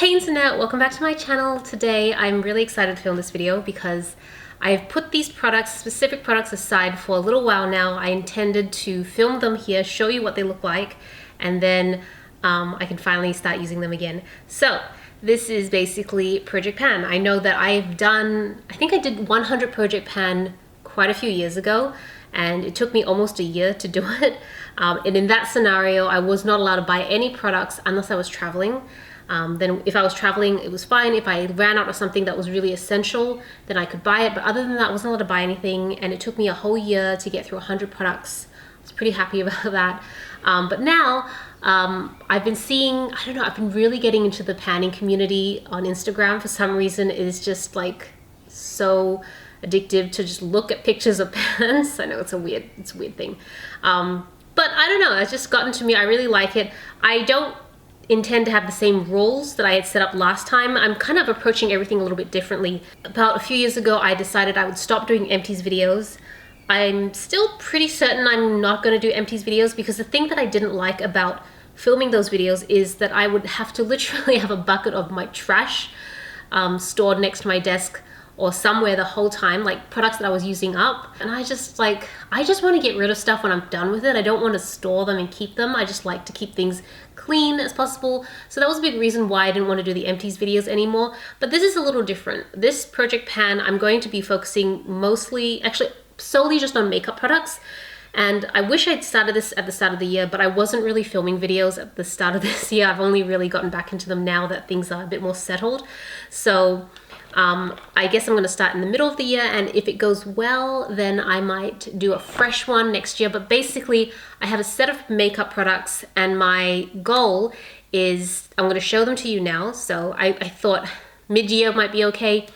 Hey internet, welcome back to my channel. Today I'm really excited to film this video because I've put these products, specific products, aside for a little while now. I intended to film them here, show you what they look like, and then I can finally start using them again. So this is basically Project Pan. I know that I think I did 100 Project Pan quite a few years ago, and it took me almost a year to do it. And in that scenario, I was not allowed to buy any products unless I was traveling. Then if I was traveling, it was fine. If I ran out of something that was really essential, then I could buy it. But other than that, I wasn't allowed to buy anything. And it took me a whole year to get through 100 products. I was pretty happy about that. But now I've been seeing, I don't know, I've been really getting into the panning community on Instagram. For some reason, it is just like so addictive to just look at pictures of pans. I know it's a weird thing. But I don't know, it's just gotten to me. I really like it. I don't intend to have the same rules that I had set up last time. I'm kind of approaching everything a little bit differently. About a few years ago, I decided I would stop doing empties videos. I'm still pretty certain I'm not going to do empties videos because the thing that I didn't like about filming those videos is that I would have to literally have a bucket of my trash stored next to my desk or somewhere the whole time, like products that I was using up. And I just want to get rid of stuff when I'm done with it. I don't want to store them and keep them. I just like to keep things clean as possible. So that was a big reason why I didn't want to do the empties videos anymore. But this is a little different. This Project Pan, I'm going to be focusing solely just on makeup products. And I wish I'd started this at the start of the year, but I wasn't really filming videos at the start of this year. I've only really gotten back into them now that things are a bit more settled. So I guess I'm going to start in the middle of the year, and if it goes well, then I might do a fresh one next year. But basically, I have a set of makeup products, and my goal is, I'm going to show them to you now. So I thought mid-year might be okay.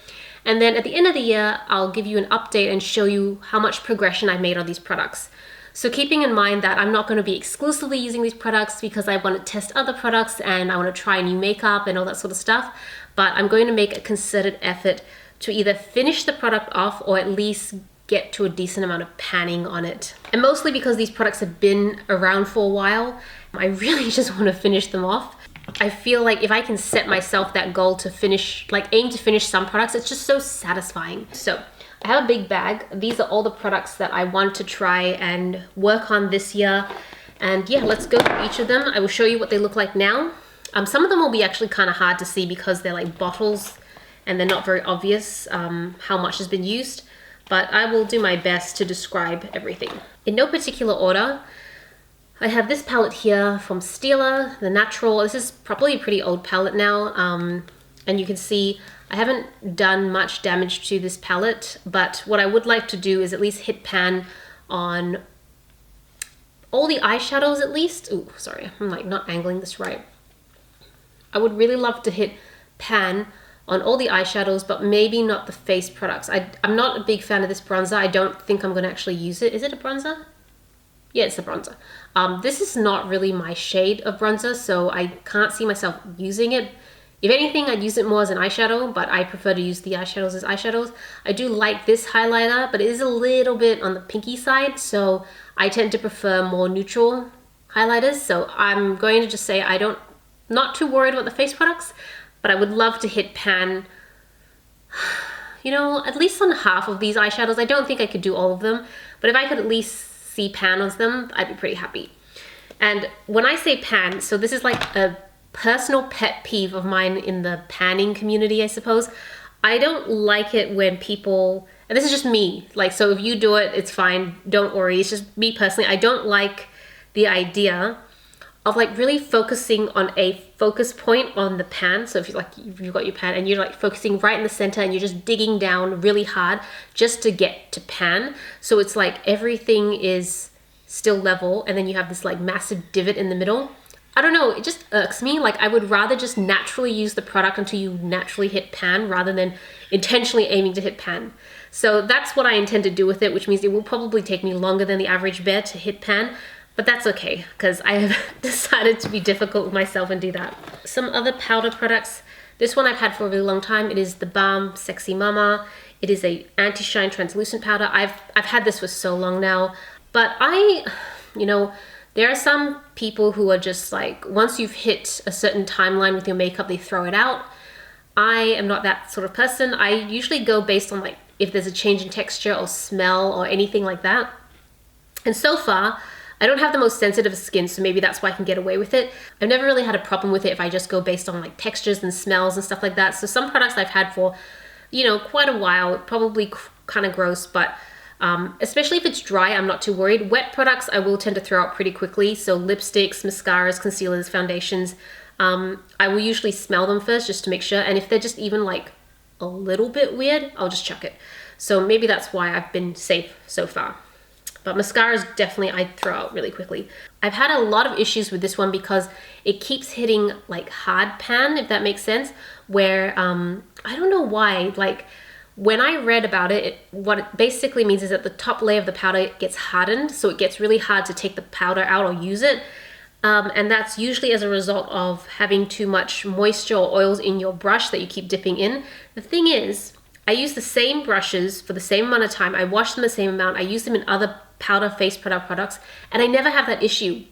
And then at the end of the year, I'll give you an update and show you how much progression I've made on these products. So keeping in mind that I'm not going to be exclusively using these products because I want to test other products and I want to try new makeup and all that sort of stuff. But I'm going to make a concerted effort to either finish the product off or at least get to a decent amount of panning on it. And mostly because these products have been around for a while, I really just want to finish them off. I feel like if I can set myself that goal to finish, aim to finish some products, it's just so satisfying. So I have a big bag. These are all the products that I want to try and work on this year. And yeah, let's go through each of them. I will show you what they look like now. Some of them will be actually kind of hard to see because they're like bottles and they're not very obvious how much has been used, but I will do my best to describe everything. In no particular order, I have this palette here from Stila, the Natural. This is probably a pretty old palette now, and you can see I haven't done much damage to this palette, but what I would like to do is at least hit pan on all the eyeshadows at least. Ooh, sorry, I'm like not angling this right. I would really love to hit pan on all the eyeshadows, but maybe not the face products. I'm not a big fan of this bronzer. I don't think I'm going to actually use it. Is it a bronzer? Yeah, it's a bronzer. This is not really my shade of bronzer, so I can't see myself using it. If anything, I'd use it more as an eyeshadow, but I prefer to use the eyeshadows as eyeshadows. I do like this highlighter, but it is a little bit on the pinky side, so I tend to prefer more neutral highlighters. So I'm going to just say not too worried about the face products, but I would love to hit pan, you know, at least on half of these eyeshadows. I don't think I could do all of them, but if I could at least see pan on them, I'd be pretty happy. And when I say pan, so this is like a personal pet peeve of mine in the panning community, I suppose. I don't like it when people, and this is just me, so if you do it, it's fine, don't worry. It's just me personally. I don't like the idea of really focusing on a focus point on the pan. So if you've got your pan and you're focusing right in the center and you're just digging down really hard just to get to pan. So it's like everything is still level and then you have this massive divot in the middle. I don't know, it just irks me. I would rather just naturally use the product until you naturally hit pan rather than intentionally aiming to hit pan. So that's what I intend to do with it, which means it will probably take me longer than the average bear to hit pan. But that's okay, because I have decided to be difficult with myself and do that. Some other powder products. This one I've had for a really long time. It is the Balm Sexy Mama. It is a anti-shine translucent powder. I've had this for so long now. But There are some people who are just like, once you've hit a certain timeline with your makeup, they throw it out. I am not that sort of person. I usually go based on like if there's a change in texture or smell or anything like that. And so far, I don't have the most sensitive skin, so maybe that's why I can get away with it. I've never really had a problem with it if I just go based on like textures and smells and stuff like that. So some products I've had for, you know, quite a while, probably kind of gross, but especially if it's dry, I'm not too worried. Wet products I will tend to throw out pretty quickly. So lipsticks, mascaras, concealers, foundations, I will usually smell them first just to make sure. And if they're just even like a little bit weird, I'll just chuck it. So maybe that's why I've been safe so far. But mascaras definitely I throw out really quickly. I've had a lot of issues with this one because it keeps hitting like hard pan, if that makes sense, where I don't know why, like when I read about it, what it basically means is that the top layer of the powder gets hardened, so it gets really hard to take the powder out or use it. And that's usually as a result of having too much moisture or oils in your brush that you keep dipping in. The thing is, I use the same brushes for the same amount of time. I wash them the same amount. I use them in other powder face product products, and I never have that issue.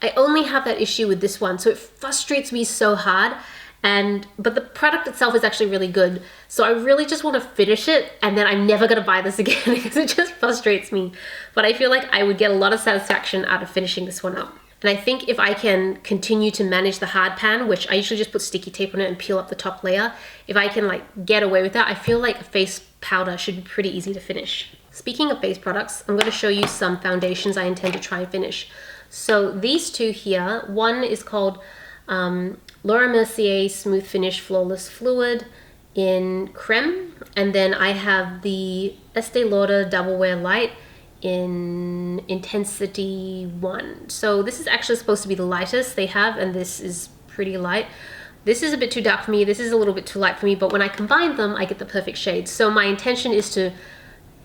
I only have that issue with this one, so it frustrates me so hard. But the product itself is actually really good, so I really just want to finish it, and then I'm never gonna buy this again because it just frustrates me. But I feel like I would get a lot of satisfaction out of finishing this one up. And I think if I can continue to manage the hard pan, which I usually just put sticky tape on it and peel up the top layer, if I can like get away with that, I feel like a face powder should be pretty easy to finish. Speaking of face products, I'm going to show you some foundations I intend to try and finish. So these two here, one is called Laura Mercier Smooth Finish Flawless Fluid in Creme, and then I have the Estee Lauder Double Wear Light in Intensity 1. So this is actually supposed to be the lightest they have, and this is pretty light. This is a bit too dark for me, this is a little bit too light for me, but when I combine them, I get the perfect shade. So my intention is to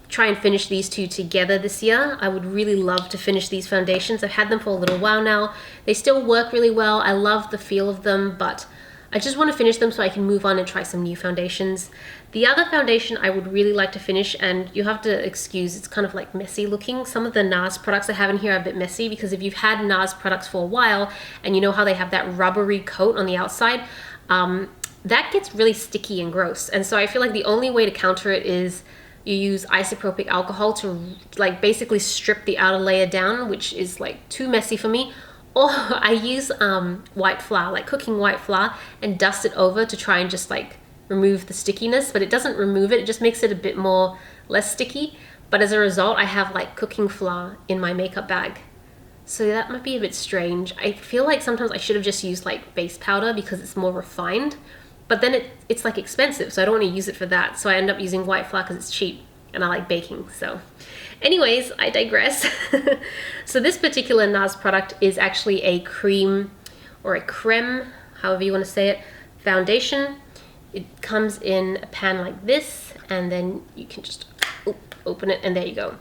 try and finish these two together this year. I would really love to finish these foundations. I've had them for a little while now. They still work really well. I love the feel of them, but I just want to finish them so I can move on and try some new foundations. The other foundation I would really like to finish, and you have to excuse, it's kind of like messy looking. Some of the NARS products I have in here are a bit messy because if you've had NARS products for a while and you know how they have that rubbery coat on the outside, that gets really sticky and gross. And so I feel like the only way to counter it is you use isopropyl alcohol to like basically strip the outer layer down, which is like too messy for me. Or I use white flour, like cooking white flour, and dust it over to try and just like remove the stickiness, but it doesn't remove it, it just makes it a bit more less sticky. But as a result, I have like cooking flour in my makeup bag. So that might be a bit strange. I feel like sometimes I should have just used like base powder because it's more refined, but then it's like expensive, so I don't want to use it for that. So I end up using white flour because it's cheap and I like baking. So anyways, I digress. So this particular NARS product is actually a cream or a creme, however you want to say it, foundation. It comes in a pan like this, and then you can just open it, and there you go.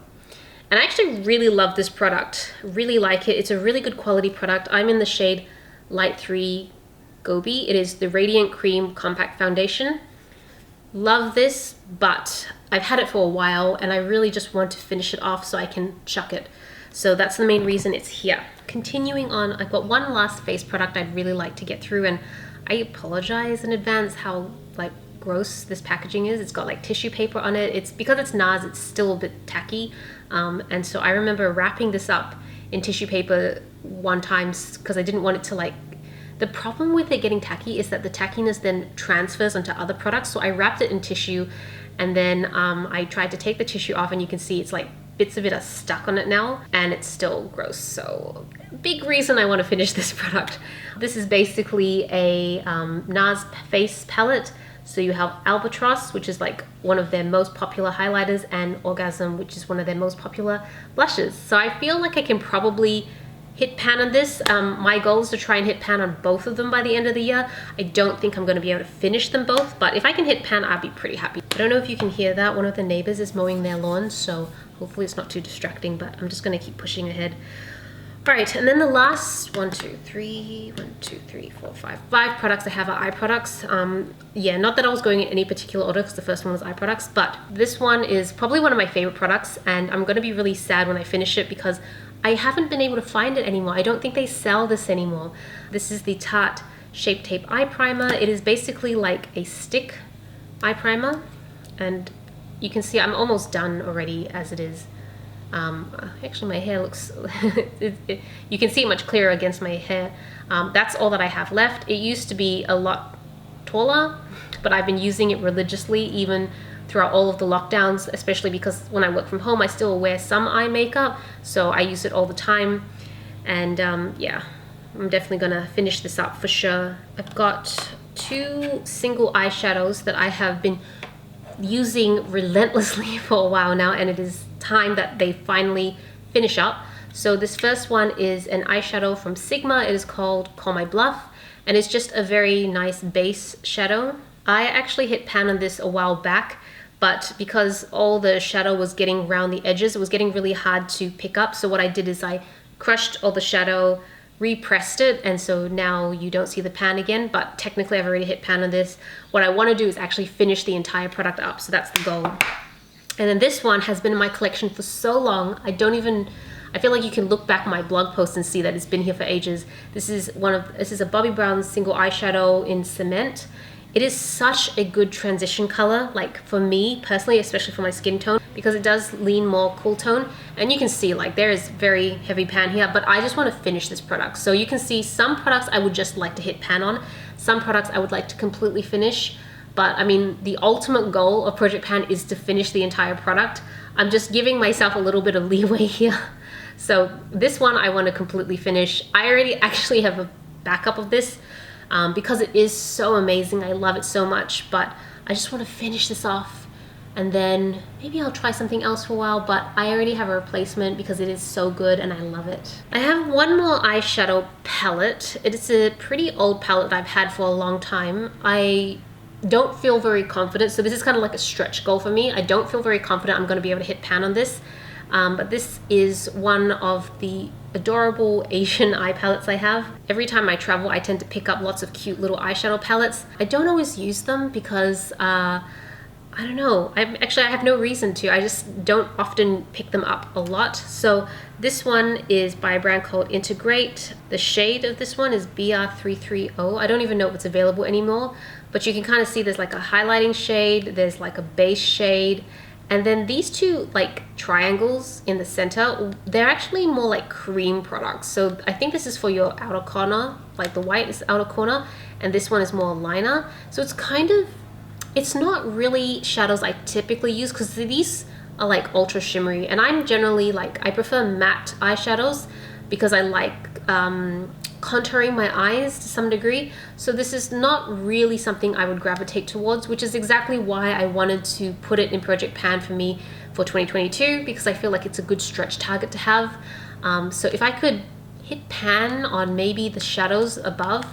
And I actually really love this product, really like it. It's a really good quality product. I'm in the shade Light 3 Gobi. It is the Radiant Cream Compact Foundation. Love this, but I've had it for a while and I really just want to finish it off so I can chuck it. So that's the main reason it's here. Continuing on, I've got one last face product I'd really like to get through, and I apologize in advance how like gross this packaging is. It's got like tissue paper on it. It's because it's NARS, it's still a bit tacky. And so I remember wrapping this up in tissue paper one time because I didn't want it to like, the problem with it getting tacky is that the tackiness then transfers onto other products. So I wrapped it in tissue, and then I tried to take the tissue off, and you can see it's like bits of it are stuck on it now, and it's still gross. So big reason I want to finish this product. This is basically a NARS face palette. So you have Albatross, which is like one of their most popular highlighters, and Orgasm, which is one of their most popular blushes. So I feel like I can probably hit pan on this. My goal is to try and hit pan on both of them by the end of the year. I don't think I'm going to be able to finish them both, but if I can hit pan, I'll be pretty happy. I don't know if you can hear that. One of the neighbors is mowing their lawn, so hopefully it's not too distracting, but I'm just going to keep pushing ahead. All right, and then the last 5 products I have are eye products. Yeah, not that I was going in any particular order because the first one was eye products, but this one is probably one of my favorite products, and I'm going to be really sad when I finish it because I haven't been able to find it anymore. I don't think they sell this anymore. This is the Tarte Shape Tape Eye Primer. It is basically like a stick eye primer, and you can see I'm almost done already as it is. Actually my hair looks, you can see it much clearer against my hair. That's all that I have left. It used to be a lot taller, but I've been using it religiously even throughout all of the lockdowns, especially because when I work from home I still wear some eye makeup, so I use it all the time. And yeah, I'm definitely gonna finish this up for sure. I've got 2 single eyeshadows that I have been using relentlessly for a while now, and it is time that they finally finish up. So this first one is an eyeshadow from Sigma. It is called Call My Bluff, and it's just a very nice base shadow. I actually hit pan on this a while back, but because all the shadow was getting around the edges, it was getting really hard to pick up. So what I did is I crushed all the shadow, repressed it, and so now you don't see the pan again, but technically I've already hit pan on this. What I want to do is actually finish the entire product up, so that's the goal. And then this one has been in my collection for so long, I feel like you can look back at my blog post and see that it's been here for ages. This is a Bobbi Brown single eyeshadow in Cement. It is such a good transition color, like for me personally, especially for my skin tone, because it does lean more cool tone. And you can see like there is very heavy pan here, but I just want to finish this product. So you can see some products I would just like to hit pan on, some products I would like to completely finish. But I mean, the ultimate goal of Project Pan is to finish the entire product. I'm just giving myself a little bit of leeway here. So this one I want to completely finish. I already actually have a backup of this because it is so amazing. I love it so much, but I just want to finish this off, and then maybe I'll try something else for a while, but I already have a replacement because it is so good and I love it. I have one more eyeshadow palette. It is a pretty old palette that I've had for a long time. I don't feel very confident, so this is kind of like a stretch goal for me. I don't feel very confident I'm going to be able to hit pan on this, but this is one of the adorable Asian eye palettes I have. Every time I travel I tend to pick up lots of cute little eyeshadow palettes. I don't always use them because I don't know, I have no reason to. I just don't often pick them up a lot. So this one is by a brand called Integrate. The shade of this one is BR330. I don't even know if it's available anymore, but you can kind of see there's like a highlighting shade, there's like a base shade, and then these 2 like triangles in the center, they're actually more like cream products. So I think this is for your outer corner, like the white is outer corner, and this one is more liner. So it's not really shadows I typically use because these are like ultra shimmery, and I'm generally like, I prefer matte eyeshadows because I like contouring my eyes to some degree. So this is not really something I would gravitate towards, which is exactly why I wanted to put it in Project Pan for me for 2022, because I feel like it's a good stretch target to have. So if I could hit pan on maybe the shadows above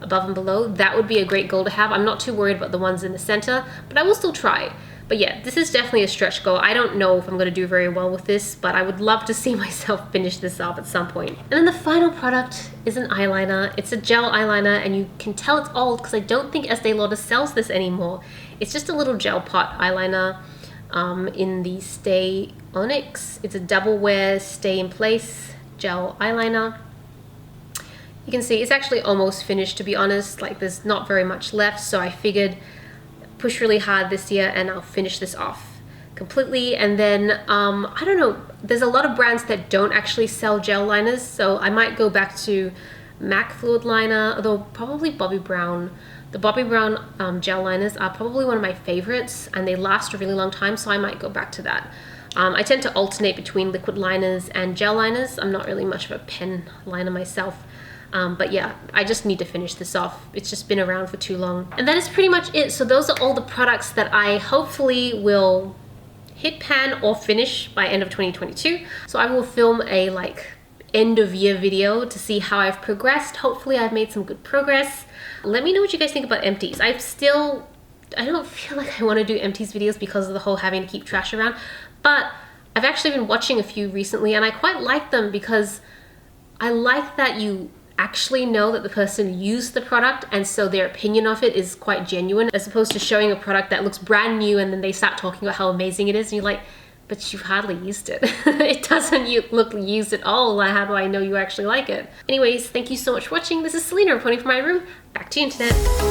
and below, that would be a great goal to have. I'm not too worried about the ones in the center, but I will still try. But yeah, this is definitely a stretch goal. I don't know if I'm going to do very well with this, but I would love to see myself finish this off at some point. And then the final product is an eyeliner. It's a gel eyeliner, and you can tell it's old because I don't think Estee Lauder sells this anymore. It's just a little gel pot eyeliner in the Stay Onyx. It's a double wear, stay in place gel eyeliner. You can see it's actually almost finished, to be honest. Like there's not very much left, so I figured push really hard this year and I'll finish this off completely. And then I don't know, there's a lot of brands that don't actually sell gel liners, so I might go back to MAC fluid liner, although probably Bobbi Brown. The Bobbi Brown gel liners are probably one of my favorites, and they last a really long time, so I might go back to that. I tend to alternate between liquid liners and gel liners. I'm not really much of a pen liner myself. But yeah, I just need to finish this off. It's just been around for too long. And that is pretty much it. So those are all the products that I hopefully will hit pan or finish by end of 2022. So I will film a like end of year video to see how I've progressed. Hopefully I've made some good progress. Let me know what you guys think about empties. I don't feel like I want to do empties videos because of the whole having to keep trash around, but I've actually been watching a few recently and I quite like them because I like that you actually know that the person used the product, and so their opinion of it is quite genuine, as opposed to showing a product that looks brand new and then they start talking about how amazing it is and you're like, but you've hardly used it. It doesn't look used at all. How do I know you actually like it? Anyways, thank you so much for watching. This is Celina reporting from my room. Back to you, internet.